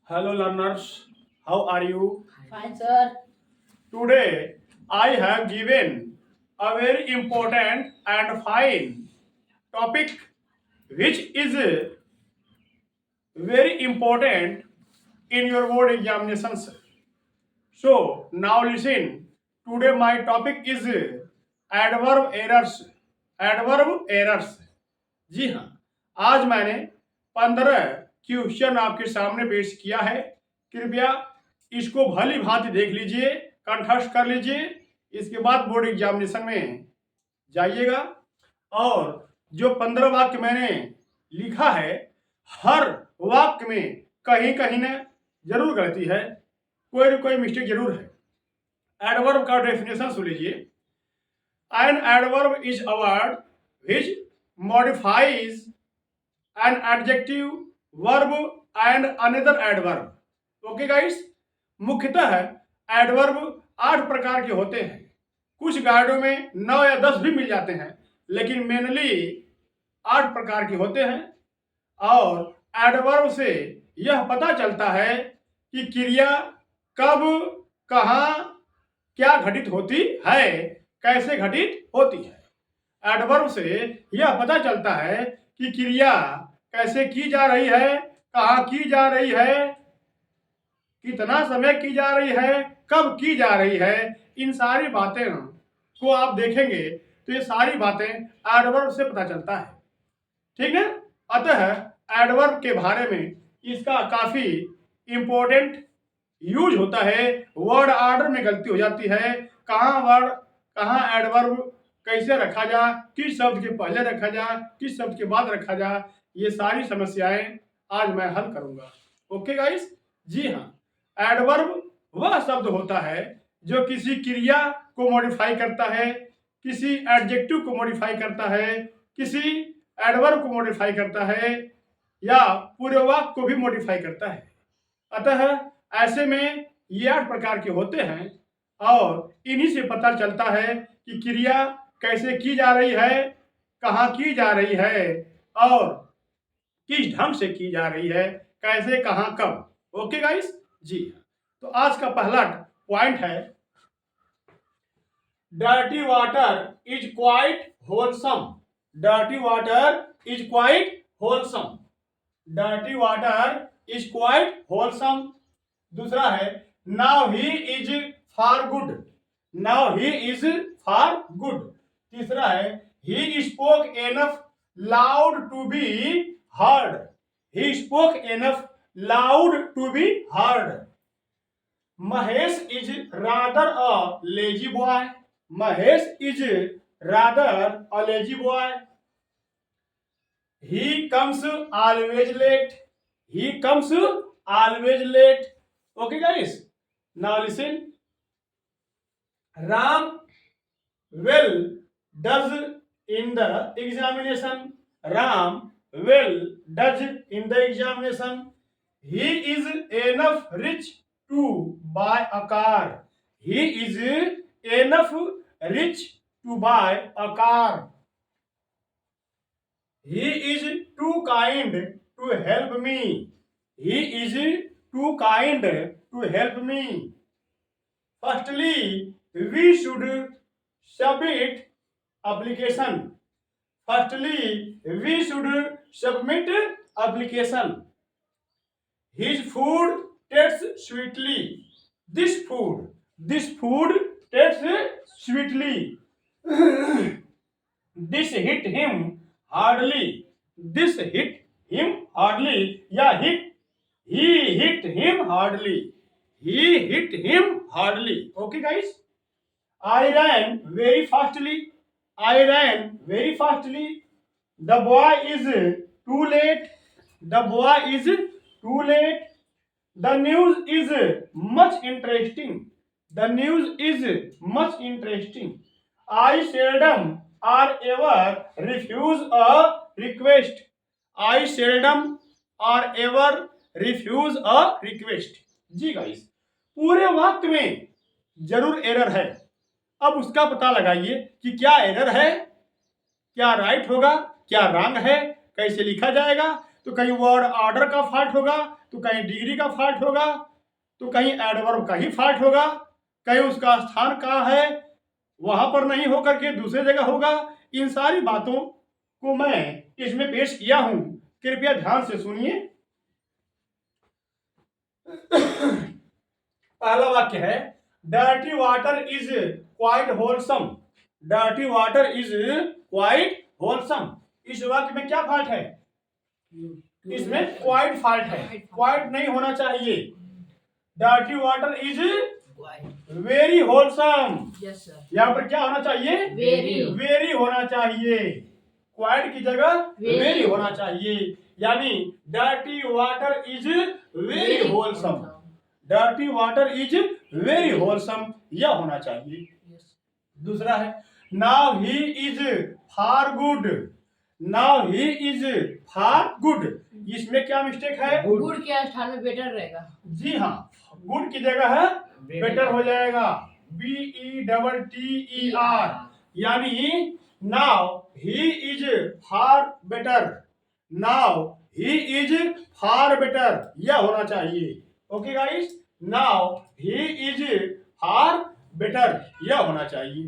Hello learners, how are you? Fine, sir. Today I have given a very important and fine topic which is very important in your board examinations. So now listen, today my topic is adverb errors. Adverb errors. जी हाँ, आज मैंने 15 question आपके सामने पेश किया है। कृपया इसको भली भांति देख लीजिए, कंठस्थ कर लीजिए। इसके बाद बोर्ड एग्जामिनेशन में जाइएगा। और जो 15 वाक्य मैंने लिखा है, हर वाक्य में कहीं कहीं ना जरूर गलती है, कोई न कोई मिस्टेक जरूर है। एडवर्ब का डेफिनेशन सुन लीजिए। An adverb is a word which modifies an adjective, verb and another adverb. Okay guys, मुख्यतः एडवर्ब 8 प्रकार के होते हैं। कुछ गाइडों में 9 या 10 भी मिल जाते हैं, लेकिन मेनली 8 प्रकार के होते हैं। और एडवर्ब से यह पता चलता है कि क्रिया कब, कहाँ, क्या घटित होती है, कैसे घटित होती है। एडवर्ब से यह पता चलता है कि क्रिया कैसे की जा रही है, कहाँ की जा रही है, कितना समय की जा रही है, कब की जा रही है। इन सारी बातें को आप देखेंगे तो ये सारी बातें एडवर्ब से पता चलता है। ठीक है। अतः एडवर्ब के बारे में इसका काफी इंपॉर्टेंट यूज होता है। वर्ड ऑर्डर में गलती हो जाती है, कहाँ एडवर्ब कैसे रखा जाए, किस शब्द के पहले रखा जाए, किस शब्द के बाद रखा जाए, ये सारी समस्याएं आज मैं हल करूंगा। ओके गाइस, जी हाँ, एडवर्ब वह शब्द होता है जो किसी क्रिया को मॉडिफाई करता है, किसी एडजेक्टिव को मॉडिफाई करता है, किसी एडवर्ब को मॉडिफाई करता है, या पूरे वाक्य को भी मॉडिफाई करता है। अतः ऐसे में ये 8 प्रकार के होते हैं और इन्हीं से पता चलता है कि क्रिया कैसे की जा रही है, कहाँ की जा रही है और किस ढंग से की जा रही है, कैसे, कहाँ, कब। ओके गाइस, जी। तो आज का पहला पॉइंट है, dirty water is quite wholesome. Dirty water is quite wholesome. Dirty water is quite wholesome. दूसरा है, now he is for good. Now he is for good. तीसरा है, he spoke enough loud to be heard. He spoke enough loud to be heard. Mahesh is rather a lazy boy. Mahesh is rather a lazy boy. He comes always late. He comes always late. Okay, guys. Now listen. Ram well does in the examination. Ram well does in the examination. He is enough rich to buy a car. He is enough rich to buy a car. He is too kind to help me. He is too kind to help me. Firstly, we should submit application. Firstly, we should submit application. His food tastes sweetly. This food tastes sweetly. This hit him hardly. This hit him hardly. Yeah, he hit him hardly. He hit him hardly. Okay, guys. I ran very fastly. I ran very fastly. The boy is too late. The boy is too late. The news is much interesting. The news is much interesting. I seldom or ever refuse a request. I seldom or ever refuse a request. जी guys, पूरे वाक्य में जरूर error है। अब उसका पता लगाइए कि क्या एरर है, क्या राइट होगा, क्या रॉन्ग है, कैसे लिखा जाएगा। तो कहीं वर्ड ऑर्डर का फॉल्ट होगा, तो कहीं डिग्री का फॉल्ट होगा, तो कहीं एडवर्ब का ही फॉल्ट होगा, कहीं उसका स्थान कहाँ है वहां पर नहीं होकर के दूसरे जगह होगा। इन सारी बातों को मैं इसमें पेश किया हूं, कृपया ध्यान से सुनिए। पहला वाक्य है dirty water is quite wholesome. Dirty water is quite wholesome. इस वाक्य में क्या फॉल्ट है? इसमें क्वाइट फॉल्ट है, क्वाइट नहीं होना चाहिए। Dirty water is very wholesome. यहाँ पर क्या होना चाहिए? वेरी होना चाहिए। क्वाइट की जगह वेरी होना चाहिए। यानी dirty water is very wholesome. Dirty water is very wholesome, यह होना चाहिए। दूसरा है now he is far good. Now he is far good. इसमें क्या मिस्टेक है? गुड के स्थान में बेटर रहेगा। जी हाँ, गुड की जगह है बेटर हो जाएगा, BETTER। यानी now he is far better. Now he is far better, यह होना चाहिए। Okay guys, now he is far better, यह होना चाहिए।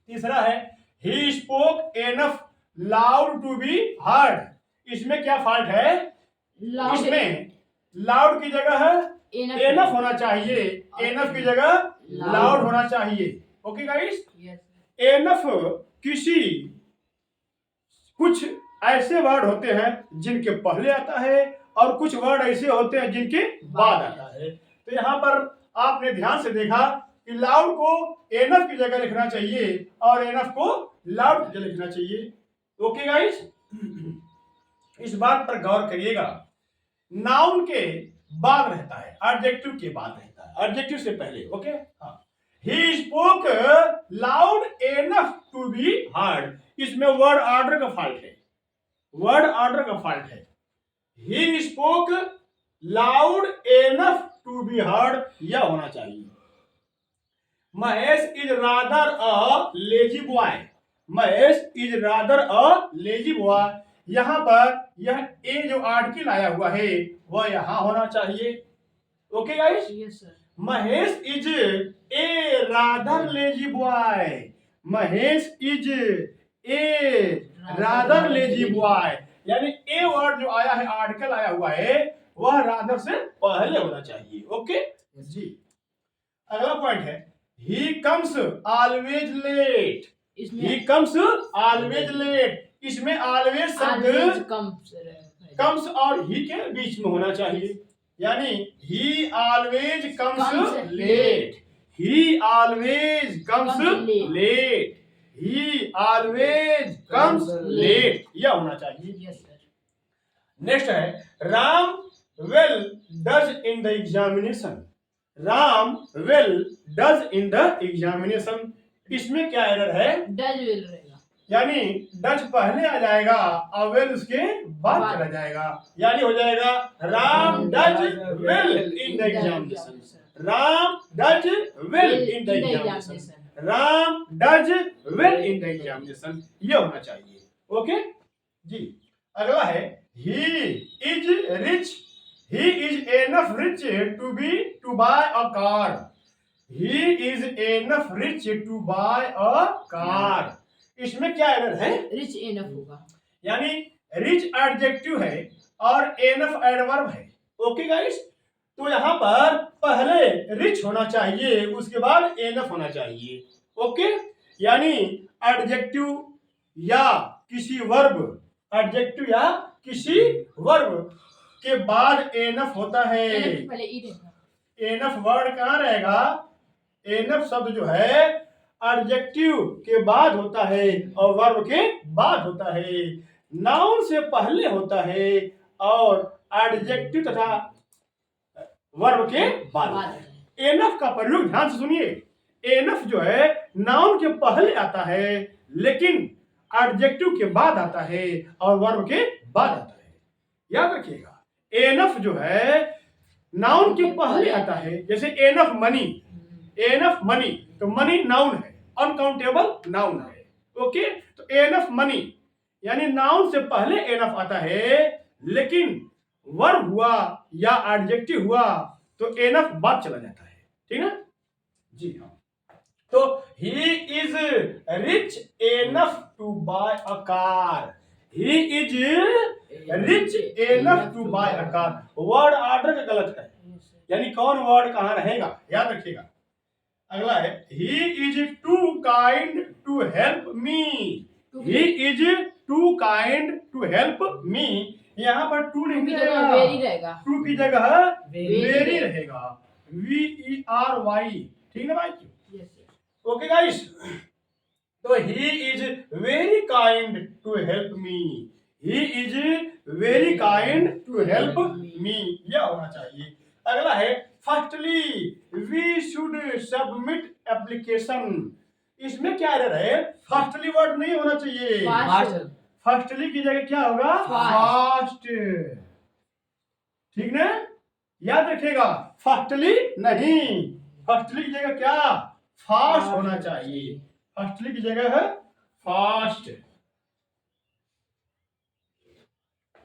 तीसरा है he spoke enough loud to be heard. इसमें क्या फॉल्ट है? इसमें लाउड की जगह है एनफ होना चाहिए, एनफ की जगह लाउड होना चाहिए। ओके गाइस, एनफ किसी कुछ ऐसे वर्ड होते हैं जिनके पहले आता है और कुछ वर्ड ऐसे होते हैं जिनके बाद आता है। तो यहाँ पर आपने ध्यान से देखा कि लाउड को एनफ की जगह लिखना चाहिए और एनफ को लाउड की जगह लिखना चाहिए। ओके गाइस, इस बात पर गौर करिएगा। नाउन के बाद रहता है, एडजेक्टिव के बाद रहता है, एडजेक्टिव से पहले। ओके, हाँ। He spoke loud enough to be heard. इसमें वर्ड ऑर्डर का फॉल्ट है, वर्ड ऑर्डर का फॉल्ट है। He spoke loud enough to be heard, यह होना चाहिए। Mahesh is rather a lazy boy. Mahesh is rather a lazy boy. यहां पर यह ए जो आर्टिकल आया हुआ है वह यहां होना चाहिए। Okay guys, yes sir. Mahesh is a rather lazy boy. Mahesh is a rather lazy boy. यानी ए वर्ड जो आया है, आर्टिकल आया हुआ है, वह रादर से पहले होना चाहिए। ओके जी। अगला पॉइंट है he comes always late. He comes always late. इसमें ऑलवेज शब्द कम्स और ही के बीच में होना चाहिए। यानी he always comes late. He always comes late. He always comes late, यह होना चाहिए। नेक्स्ट है Ram well does in the examination. Ram well does in the examination. इसमें क्या एरर है? डज विल रहेगा। यानी डज पहले आ जाएगा और वेल उसके बाद चला जाएगा। यानी हो जाएगा Ram does well in the examination. Ram does well in the examination. Ram does well in the examination, ये होना चाहिए। ओके जी। अगला है he is rich. He is enough rich to buy a car. He is enough rich to buy a car. इसमें क्या error है? Rich enough होगा। यानी रिच एडजेक्टिव है और एनफ एडवर्ब है। ओके गाइस, तो यहाँ पर पहले रिच होना चाहिए, उसके बाद एनफ होना चाहिए। ओके, यानी एडजेक्टिव या किसी वर्ब, एडजेक्टिव या किसी वर्ब के बाद एनफ होता है। एनफ वर्ड कहाँ रहेगा? एनफ शब्द जो है एडजेक्टिव के बाद होता है और वर्ब के बाद होता है। नाउन से पहले होता है और एडजेक्टिव तथा वर्ब के बाद। एनफ का प्रयोग ध्यान से सुनिए। एनफ जो है नाउन के पहले आता है लेकिन एडजेक्टिव के बाद आता है और वर्ब के बाद आता है। याद रखिएगा, एनफ जो है नाउन के पहले आता है। जैसे एनफ मनी, एनफ मनी, तो मनी नाउन है, अनकाउंटेबल नाउन है। ओके, तो एनफ मनी यानी नाउन से पहले एनफ आता है लेकिन वर्ब हुआ या एडजेक्टिव हुआ तो एनफ बाद चला जाता है, ठीक ना जी हाँ। तो he is rich enough to buy a car, he is rich enough to buy a car. Word order का गलत है, Yes, sir. यानी कौन वर्ड कहाँ रहेगा याद रखिएगा। अगला है he is too kind to help me, he is too kind to help me. यहाँ पर टू टू नहीं की जगह रहेगा, वेरी रहेगा। टू की जगह Very वेरी रहेगा, VERY, ठीक ना भाई। Yes, sir. ओके गाइस, तो he is very kind to help me, he is very kind to help me, यह होना चाहिए। अगला है firstly we should submit application. इसमें क्या एरर है, फर्स्टली वर्ड नहीं होना चाहिए, Fast. फर्स्टली की जगह क्या होगा फास्ट, ठीक ना याद रखिएगा। फर्स्टली नहीं, फर्स्टली की जगह क्या फास्ट होना चाहिए, फर्स्टली की जगह है फास्ट,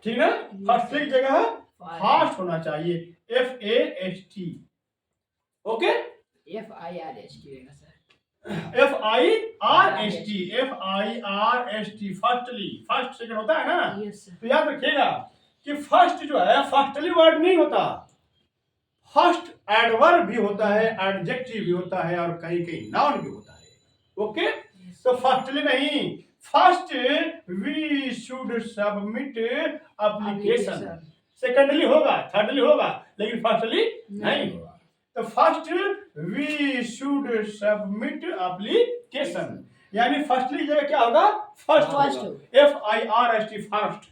ठीक ना। फर्स्टली की जगह है फास्ट होना चाहिए, FAST, ओके FIRST रहेगा sir. FIRST, firstly, first second होता है ना। Yes, sir. तो याद रखिएगा कि फर्स्ट जो है फर्स्टली वर्ड नहीं होता, फर्स्ट एडवर्ब भी होता है, एडजेक्टिव भी होता है और कहीं कहीं नाउन भी होता है, ओके। Yes, तो फर्स्टली नहीं, first we should submit application, Application. Secondly होगा, थर्डली होगा, लेकिन फर्स्टली नहीं होगा। तो first we should submit application, यानी फर्स्टली की जगह क्या होगा फर्स्ट First होगा, FIRST, फर्स्ट,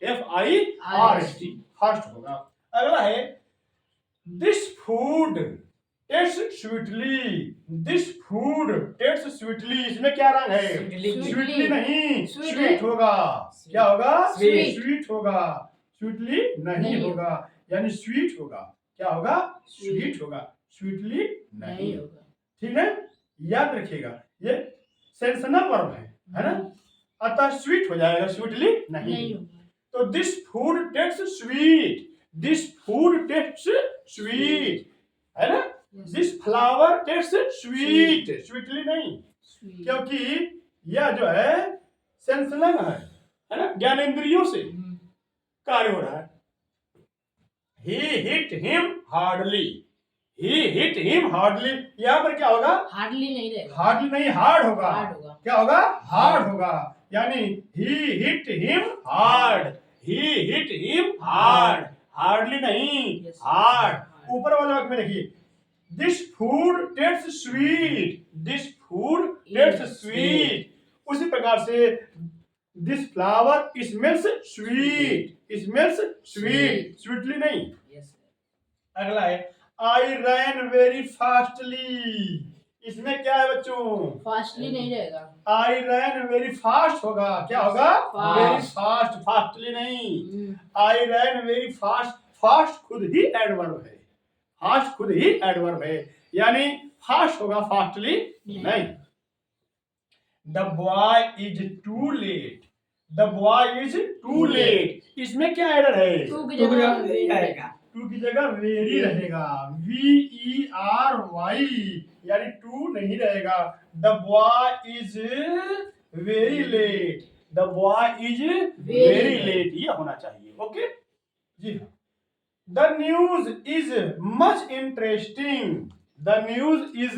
FIRST, फर्स्ट होगा। अगला है this food taste sweetly, this food taste sweetly, इसमें क्या रंग है Sweetly. स्वीटली नहीं, Sweet स्वीट है। होगा, क्या होगा Sweet. स्वीट होगा, स्वीटली नहीं नहीं होगा, यानी स्वीट होगा, क्या होगा Sweet. स्वीट होगा, स्वीटली नहीं नहीं होगा। ठीक है, याद रखिएगा ये सेंसनल वर्ब है ना, अतः स्वीट हो जाएगा, स्वीटली नहीं। नहीं होगा। तो this food test sweet, this food test sweet है ना, Yes, this flower test sweet, sweetly नहीं, sweet. क्योंकि यह जो है सेंसनल है ना, ज्ञानेंद्रियों से हम्म, कार्य हो रहा है। ही हिट हिम हार्डली, ही हिट हिम हार्डली, यहाँ पर क्या होगा Hardly नहीं रहेगा। हार्डली नहीं हार्ड होगा, Hard होगा। क्या होगा हार्ड होगा, यानी ही हिट हिम हार्ड, ही हिट हिम हार्ड, हार्डली नहीं Yes. हार्ड। Hard. ऊपर वाले वाक्य में देखिए this food test sweet, this food test sweet, उसी प्रकार से this flower smells sweet, smells sweet, sweetly नहीं। Yes, sir. अगला है आई रैन वेरी फास्टली, इसमें क्या है बच्चों Fastly नहीं रहेगा। आई रैन वेरी फास्ट होगा, क्या होगा Fast. वेरी फास्ट, फास्टली नहीं। हम्म, आई रैन वेरी फास्ट, फास्ट खुद ही एडवर्ब है, फास्ट खुद ही एडवर्ब है, यानी फास्ट होगा, फास्टली नहीं। The boy is too late, the boy is too late, इसमें क्या एरर है टू की जगह very रहेगा। टू की जगह वेरी रहेगा, VERY, यानी टू नहीं रहेगा। The boy is very late, the boy is very late. Late, ये होना चाहिए, ओके जी हाँ। The news is much interesting, the news is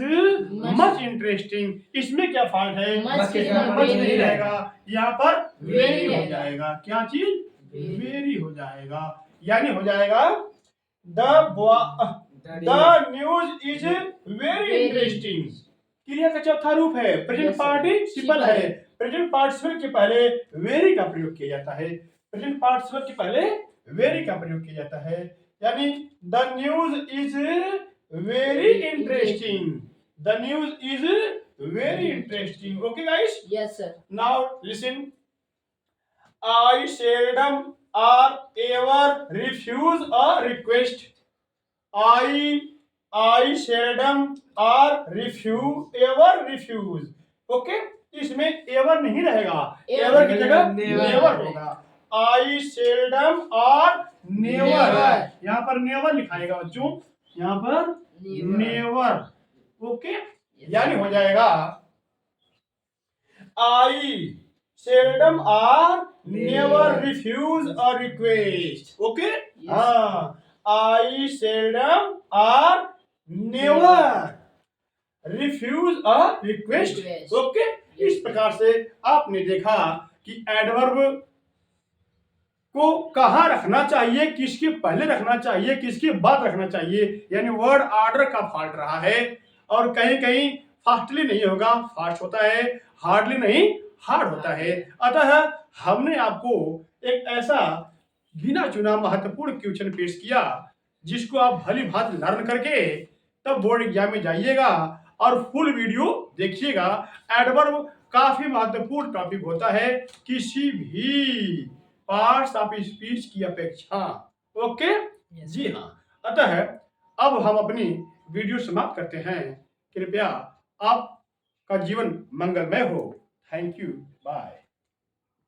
much interesting, इसमें क्या फॉल्ट है Much की जगह मच very नहीं रहेगा। रहेगा, यहाँ पर Very वेरी हो रहेगा। जाएगा, क्या चीज Very. वेरी हो जाएगा, यानी हो जाएगा the news is very Very. Interesting. क्रिया का चौथा रूप है प्रेजेंट Yes, sir. पार्टिसिपल है, प्रेजेंट पार्टिसिपल के पहले वेरी का प्रयोग किया जाता है, प्रेजेंट पार्टिसिपल के पहले वेरी का प्रयोग किया जाता है, यानी the news is very interesting, the news is very interesting, okay guys. Yes, sir. Now listen. I seldom or ever refuse a request. I seldom or ever refuse. Okay? इसमें ever नहीं रहेगा, Ever ever की जगह never never होगा। I seldom or never. Never। यहाँ पर never लिखाएगा बच्चों, यहाँ पर Never। नेवर। ओके, Yes, यानी sir। हो जाएगा I seldom or never refuse a request. Okay, Yes। हाँ, I seldom or never refuse a request. Request। Okay, इस प्रकार से आपने देखा कि एडवर्ब को कहाँ रखना चाहिए, किसके पहले रखना चाहिए, किसके बाद रखना चाहिए, यानी वर्ड ऑर्डर का फॉल्ट रहा है। और कहीं कहीं फास्टली नहीं होगा, फास्ट होता है, हार्डली नहीं हार्ड होता है। अतः हमने आपको एक ऐसा गिना चुना महत्वपूर्ण क्वेश्चन पेश किया जिसको आप भली भांति लर्न करके तब बोर्ड एग्जाम में जाइएगा और फुल वीडियो देखिएगा। एडवर्ब काफी महत्वपूर्ण टॉपिक होता है किसी भी पार्ट्स ऑफ स्पीच की अपेक्षा। Okay, Yes। जी हाँ। अतः अब हम अपनी वीडियो समाप्त करते हैं। कृपया आपका जीवन मंगलमय हो। Thank you, bye.